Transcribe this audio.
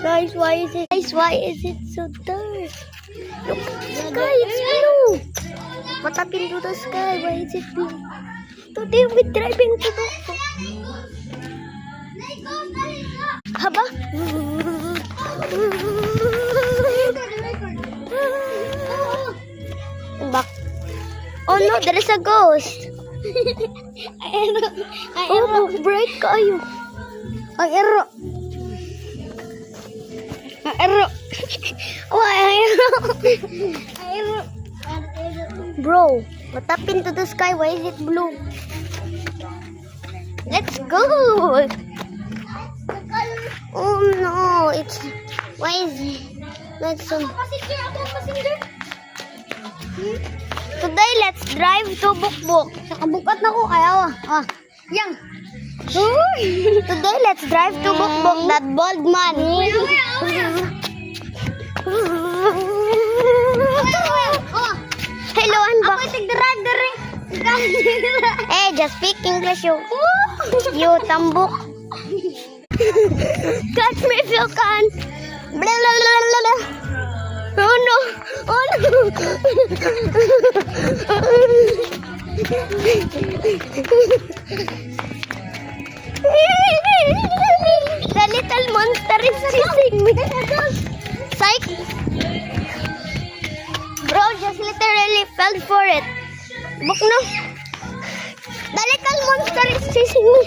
Guys, why is it so dark? Look at the sky, it's blue. What happened to the sky? Why is it blue? Today we're driving to Bukbok. Haba? Back. Oh no, there is a ghost. Oh, bright kayo. Ang ero. Ang ero. Oh, ang ero. Bro, what happened to the sky? Why is it blue? Let's go. Oh no, it's why is it? Let's Today, let's drive to Bukbok. Nakabukat na ko ayaw. Yang. Today, let's drive to Bukbok. That bald man. Hello, I'm back. Hey, just speak English, you. You tambok. Catch me if you can. Blah, blah, blah, blah, blah. Oh no! Oh no! The little monster is chasing me. Psych! Bro, just literally fell for it. Book no. The little monster is chasing me.